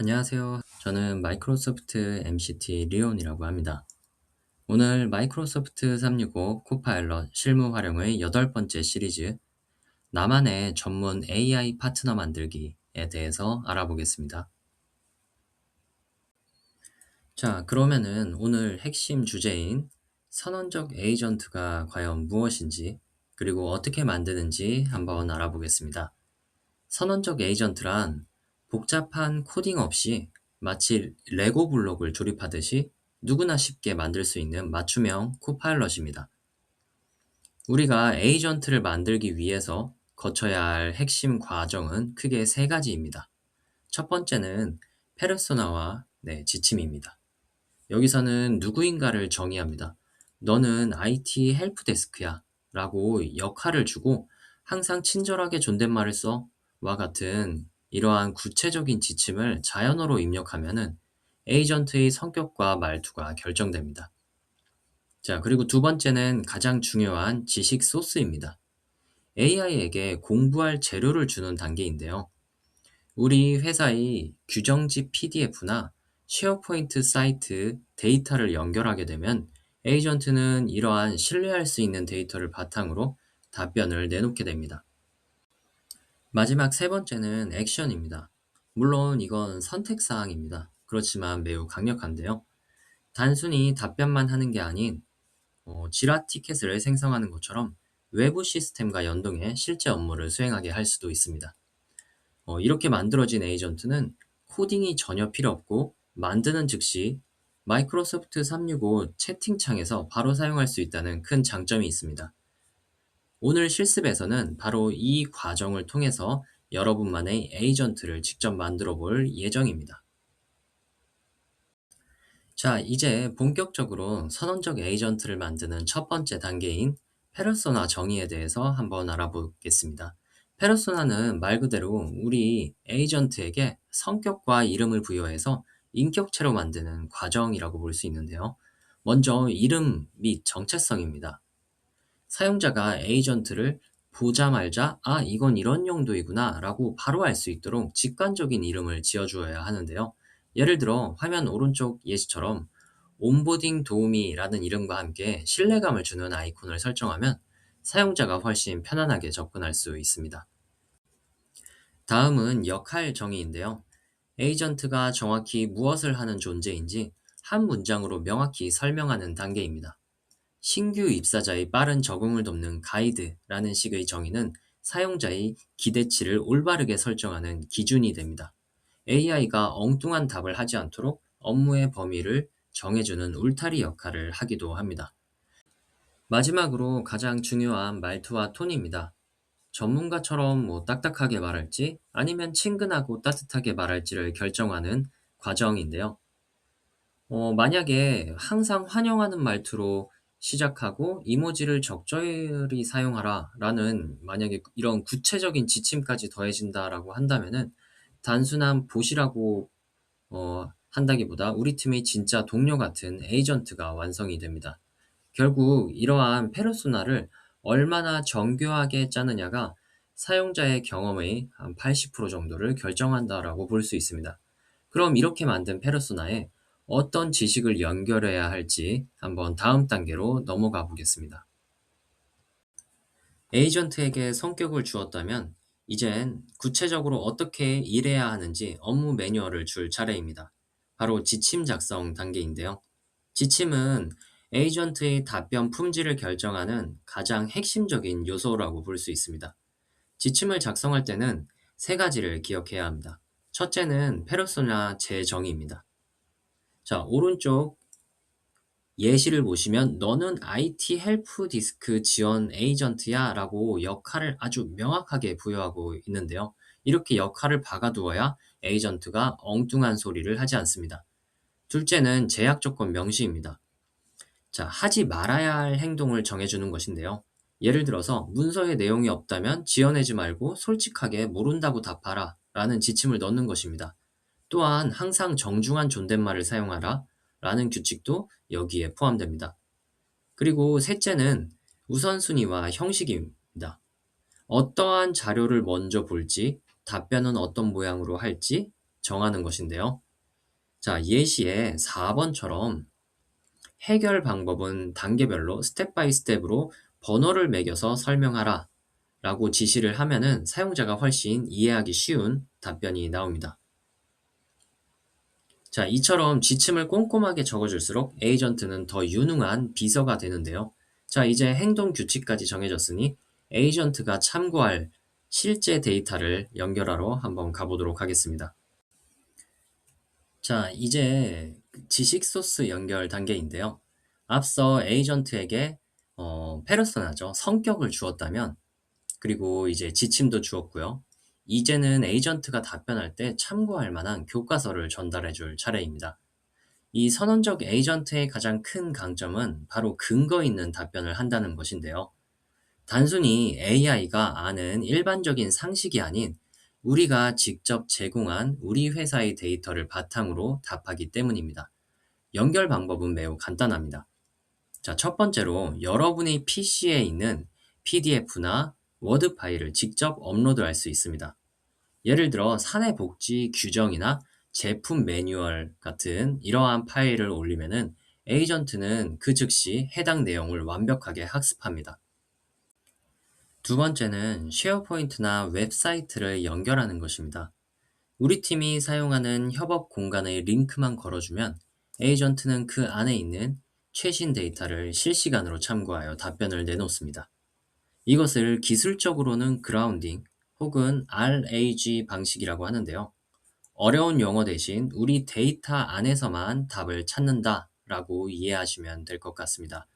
안녕하세요. 저는 마이크로소프트 MCT 리온이라고 합니다. 오늘 마이크로소프트 365 코파일럿 실무 활용의 여덟 번째 시리즈 나만의 전문 AI 파트너 만들기에 대해서 알아보겠습니다. 자, 그러면은 오늘 핵심 주제인 선언적 에이전트가 과연 무엇인지 그리고 어떻게 만드는지 한번 알아보겠습니다. 선언적 에이전트란 복잡한 코딩 없이 마치 레고 블록을 조립하듯이 누구나 쉽게 만들 수 있는 맞춤형 코파일럿입니다. 우리가 에이전트를 만들기 위해서 거쳐야 할 핵심 과정은 크게 세 가지입니다. 첫 번째는 페르소나와 지침입니다. 여기서는 누구인가를 정의합니다. 너는 IT 헬프데스크야 라고 역할을 주고 항상 친절하게 존댓말을 써 와 같은 이러한 구체적인 지침을 자연어로 입력하면은 에이전트의 성격과 말투가 결정됩니다. 자, 그리고 두 번째는 가장 중요한 지식 소스입니다. AI에게 공부할 재료를 주는 단계인데요. 우리 회사의 규정집 PDF나 쉐어포인트 사이트 데이터를 연결하게 되면 에이전트는 이러한 신뢰할 수 있는 데이터를 바탕으로 답변을 내놓게 됩니다. 마지막 세 번째는 액션입니다. 물론 이건 선택사항입니다. 그렇지만 매우 강력한데요. 단순히 답변만 하는 게 아닌 지라 티켓을 생성하는 것처럼 외부 시스템과 연동해 실제 업무를 수행하게 할 수도 있습니다. 이렇게 만들어진 에이전트는 코딩이 전혀 필요 없고 만드는 즉시 마이크로소프트 365 채팅창에서 바로 사용할 수 있다는 큰 장점이 있습니다. 오늘 실습에서는 바로 이 과정을 통해서 여러분만의 에이전트를 직접 만들어 볼 예정입니다. 자, 이제 본격적으로 선언적 에이전트를 만드는 첫 번째 단계인 페르소나 정의에 대해서 한번 알아보겠습니다. 페르소나는 말 그대로 우리 에이전트에게 성격과 이름을 부여해서 인격체로 만드는 과정이라고 볼 수 있는데요. 먼저 이름 및 정체성입니다. 사용자가 에이전트를 보자말자 "아, 이건 이런 용도이구나 라고 바로 알 수 있도록 직관적인 이름을 지어주어야 하는데요. 예를 들어 화면 오른쪽 예시처럼 온보딩 도우미라는 이름과 함께 신뢰감을 주는 아이콘을 설정하면 사용자가 훨씬 편안하게 접근할 수 있습니다. 다음은 역할 정의인데요. 에이전트가 정확히 무엇을 하는 존재인지 한 문장으로 명확히 설명하는 단계입니다. 신규 입사자의 빠른 적응을 돕는 가이드라는 식의 정의는 사용자의 기대치를 올바르게 설정하는 기준이 됩니다. AI가 엉뚱한 답을 하지 않도록 업무의 범위를 정해주는 울타리 역할을 하기도 합니다. 마지막으로 가장 중요한 말투와 톤입니다. 전문가처럼 딱딱하게 말할지 아니면 친근하고 따뜻하게 말할지를 결정하는 과정인데요. 만약에 항상 환영하는 말투로 시작하고 이모지를 적절히 사용하라 라는 만약에 이런 구체적인 지침까지 더해진다라고 한다면은 단순한 보시라고 한다기보다 우리 팀의 진짜 동료 같은 에이전트가 완성이 됩니다. 결국 이러한 페르소나를 얼마나 정교하게 짜느냐가 사용자의 경험의 한 80% 정도를 결정한다라고 볼 수 있습니다. 그럼 이렇게 만든 페르소나에 어떤 지식을 연결해야 할지 한번 다음 단계로 넘어가 보겠습니다. 에이전트에게 성격을 주었다면 이젠 구체적으로 어떻게 일해야 하는지 업무 매뉴얼을 줄 차례입니다. 바로 지침 작성 단계인데요. 지침은 에이전트의 답변 품질을 결정하는 가장 핵심적인 요소라고 볼 수 있습니다. 지침을 작성할 때는 세 가지를 기억해야 합니다. 첫째는 페르소나 재정의입니다. 자, 오른쪽 예시를 보시면 "너는 IT 헬프 디스크 지원 에이전트야 라고 역할을 아주 명확하게 부여하고 있는데요. 이렇게 역할을 박아두어야 에이전트가 엉뚱한 소리를 하지 않습니다. 둘째는 제약 조건 명시입니다. 자, 하지 말아야 할 행동을 정해주는 것인데요. 예를 들어서 문서에 내용이 없다면 지어내지 말고 솔직하게 모른다고 답하라 라는 지침을 넣는 것입니다. 또한 항상 정중한 존댓말을 사용하라 라는 규칙도 여기에 포함됩니다. 그리고 셋째는 우선순위와 형식입니다. 어떠한 자료를 먼저 볼지, 답변은 어떤 모양으로 할지, 정하는 것인데요. 자, 예시에 4번처럼 해결 방법은 단계별로 스텝 바이 스텝으로 번호를 매겨서 설명하라 라고 지시를 하면은 사용자가 훨씬 이해하기 쉬운 답변이 나옵니다. 자, 이처럼 지침을 꼼꼼하게 적어줄수록 에이전트는 더 유능한 비서가 되는데요. 자, 이제 행동 규칙까지 정해졌으니 에이전트가 참고할 실제 데이터를 연결하러 한번 가보도록 하겠습니다. 자, 이제 지식 소스 연결 단계인데요. 앞서 에이전트에게 페르소나죠. 성격을 주었다면, 그리고 이제 지침도 주었고요. 이제는 에이전트가 답변할 때 참고할 만한 교과서를 전달해 줄 차례입니다. 이 선언적 에이전트의 가장 큰 강점은 바로 근거 있는 답변을 한다는 것인데요. 단순히 AI가 아는 일반적인 상식이 아닌 우리가 직접 제공한 우리 회사의 데이터를 바탕으로 답하기 때문입니다. 연결 방법은 매우 간단합니다. 자, 첫 번째로 여러분의 PC에 있는 PDF나 워드 파일을 직접 업로드할 수 있습니다. 예를 들어 사내 복지 규정이나 제품 매뉴얼 같은 이러한 파일을 올리면은 에이전트는 그 즉시 해당 내용을 완벽하게 학습합니다. 두 번째는 쉐어포인트나 웹사이트를 연결하는 것입니다. 우리 팀이 사용하는 협업 공간의 링크만 걸어주면 에이전트는 그 안에 있는 최신 데이터를 실시간으로 참고하여 답변을 내놓습니다. 이것을 기술적으로는 그라운딩 혹은 RAG 방식이라고 하는데요. 어려운 용어 대신 우리 데이터 안에서만 답을 찾는다라고 이해하시면 될 것 같습니다.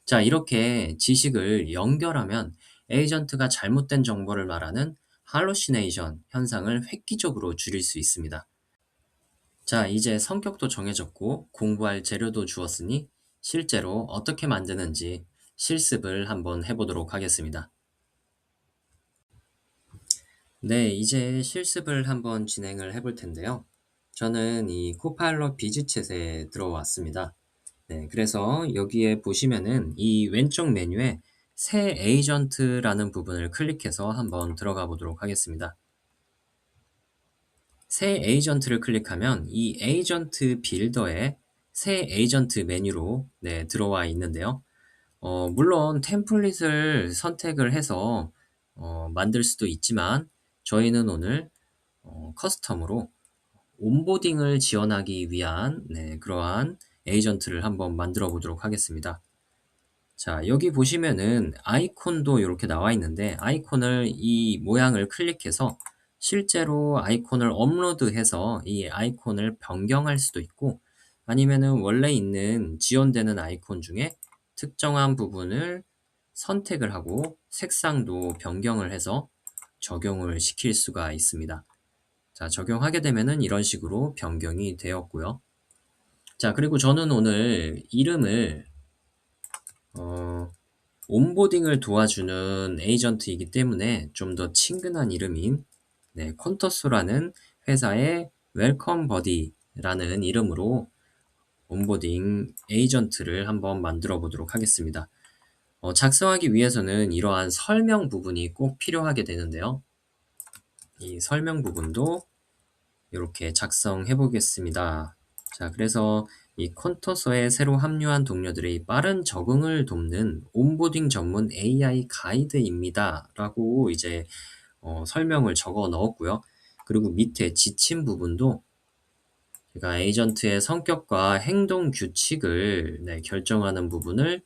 자, 이렇게 지식을 연결하면 에이전트가 잘못된 정보를 말하는 할루시네이션 현상을 획기적으로 줄일 수 있습니다. 자, 이제 성격도 정해졌고 공부할 재료도 주었으니 실제로 어떻게 만드는지 실습을 한번 해보도록 하겠습니다. 네, 이제 실습을 한번 진행을 해볼 텐데요. 저는 이 코파일럿 비즈챗에 들어왔습니다. 네, 그래서 여기에 보시면은 이 왼쪽 메뉴에 새 에이전트라는 부분을 클릭해서 한번 들어가 보도록 하겠습니다. 새 에이전트를 클릭하면 이 에이전트 빌더에 새 에이전트 메뉴로 네, 들어와 있는데요. 물론 템플릿을 선택을 해서 만들 수도 있지만 저희는 오늘 커스텀으로 온보딩을 지원하기 위한 네, 그러한 에이전트를 한번 만들어 보도록 하겠습니다. 자, 여기 보시면은 아이콘도 이렇게 나와 있는데 아이콘을 이 모양을 클릭해서 실제로 아이콘을 업로드해서 이 아이콘을 변경할 수도 있고 아니면은 원래 있는 지원되는 아이콘 중에 특정한 부분을 선택을 하고 색상도 변경을 해서 적용을 시킬 수가 있습니다. 자, 적용하게 되면은 이런 식으로 변경이 되었고요. 자, 그리고 저는 오늘 이름을 어, 온보딩을 도와주는 에이전트이기 때문에 좀 더 친근한 이름인 네, 콘터소라는 회사의 웰컴 버디라는 이름으로 온보딩 에이전트를 한번 만들어 보도록 하겠습니다. 작성하기 위해서는 이러한 설명 부분이 꼭 필요하게 되는데요. 이 설명 부분도 이렇게 작성해 보겠습니다. 자, 그래서 이 콘토소에 새로 합류한 동료들의 빠른 적응을 돕는 온보딩 전문 AI 가이드입니다. 라고 이제 설명을 적어 넣었고요. 그리고 밑에 지침 부분도 제가 에이전트의 성격과 행동 규칙을 네, 결정하는 부분을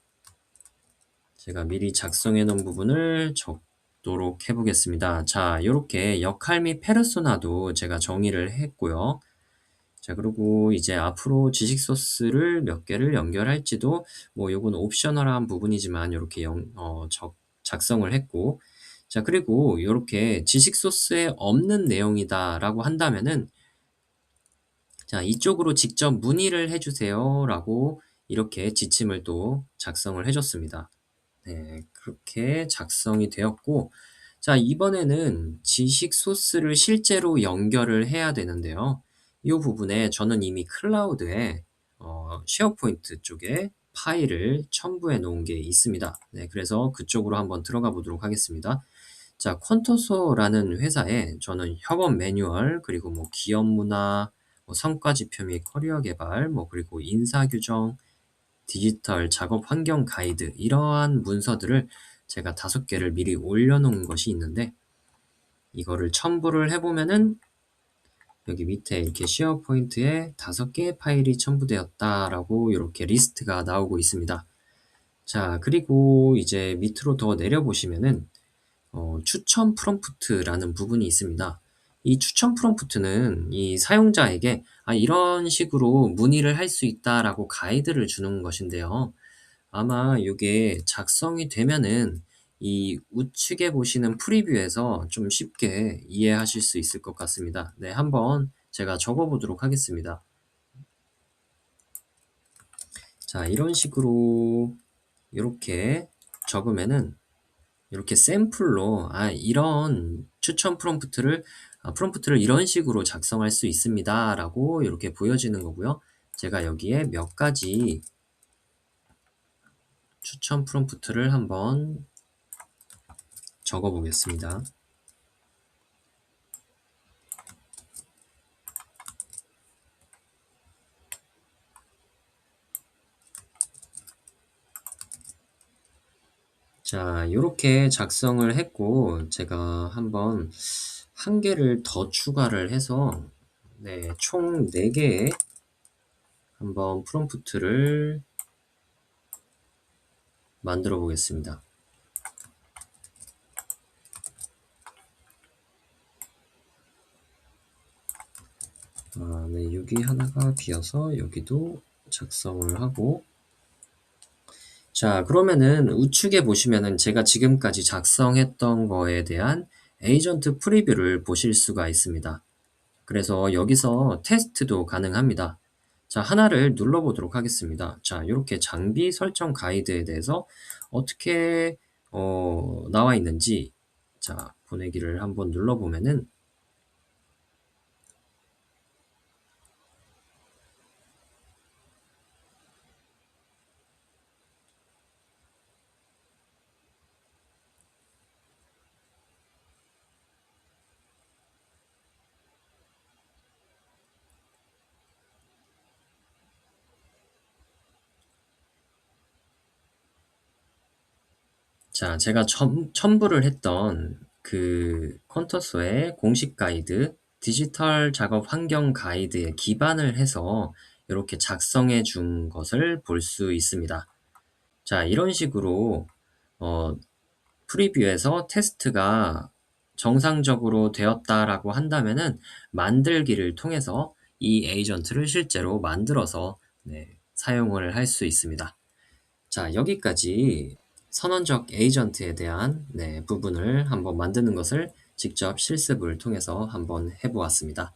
제가 미리 작성해 놓은 부분을 적도록 해보겠습니다. 자, 이렇게 역할 및 페르소나도 제가 정의를 했고요. 자, 그리고 이제 앞으로 지식 소스를 몇 개를 연결할지도 뭐 요건 옵셔널한 부분이지만 요렇게 작성을 했고 자, 그리고 요렇게 지식 소스에 없는 내용이다라고 한다면은 자, 이쪽으로 직접 문의를 해 주세요라고 이렇게 지침을 또 작성을 해 줬습니다. 네, 그렇게 작성이 되었고 자, 이번에는 지식 소스를 실제로 연결을 해야 되는데요. 이 부분에 저는 이미 클라우드에 쉐어포인트 쪽에 파일을 첨부해 놓은 게 있습니다. 네, 그래서 그쪽으로 한번 들어가 보도록 하겠습니다. 자, 퀀토소라는 회사에 저는 협업 매뉴얼, 그리고 뭐 기업 문화, 뭐 성과 지표 및 커리어 개발, 뭐 그리고 인사 규정, 디지털 작업 환경 가이드, 이러한 문서들을 제가 5개를 미리 올려놓은 것이 있는데, 이거를 첨부를 해보면은 여기 밑에 이렇게 쉐어포인트에 5개의 파일이 첨부되었다라고 이렇게 리스트가 나오고 있습니다. 자, 그리고 이제 밑으로 더 내려보시면은 추천 프롬프트라는 부분이 있습니다. 이 추천 프롬프트는 이 사용자에게 이런 식으로 문의를 할 수 있다라고 가이드를 주는 것인데요. 아마 이게 작성이 되면은 이 우측에 보시는 프리뷰에서 좀 쉽게 이해하실 수 있을 것 같습니다. 네, 한번 제가 적어 보도록 하겠습니다. 자, 이런 식으로 이렇게 적으면은 이렇게 샘플로 이런 추천 프롬프트를 이런 식으로 작성할 수 있습니다라고 이렇게 보여지는 거고요. 제가 여기에 몇 가지 추천 프롬프트를 한번 적어 보겠습니다. 자, 이렇게 작성을 했고, 제가 한번 한 개를 더 추가를 해서, 네, 총 4개의 한번 프롬프트를 만들어 보겠습니다. 네, 여기 하나가 비어서 여기도 작성을 하고, 자, 그러면은 우측에 보시면은 제가 지금까지 작성했던 거에 대한 에이전트 프리뷰를 보실 수가 있습니다. 그래서 여기서 테스트도 가능합니다. 자, 하나를 눌러보도록 하겠습니다. 자, 이렇게 장비 설정 가이드에 대해서 어떻게 나와 있는지, 자, 보내기를 한번 눌러보면은, 자, 제가 첨부를 했던 그 퀀터소의 공식 가이드, 디지털 작업 환경 가이드에 기반을 해서 이렇게 작성해 준 것을 볼 수 있습니다. 자, 이런 식으로 어, 프리뷰에서 테스트가 정상적으로 되었다라고 한다면은 만들기를 통해서 이 에이전트를 실제로 만들어서 사용을 할 수 있습니다. 자, 여기까지 선언적 에이전트에 대한 부분을 한번 만드는 것을 직접 실습을 통해서 한번 해보았습니다.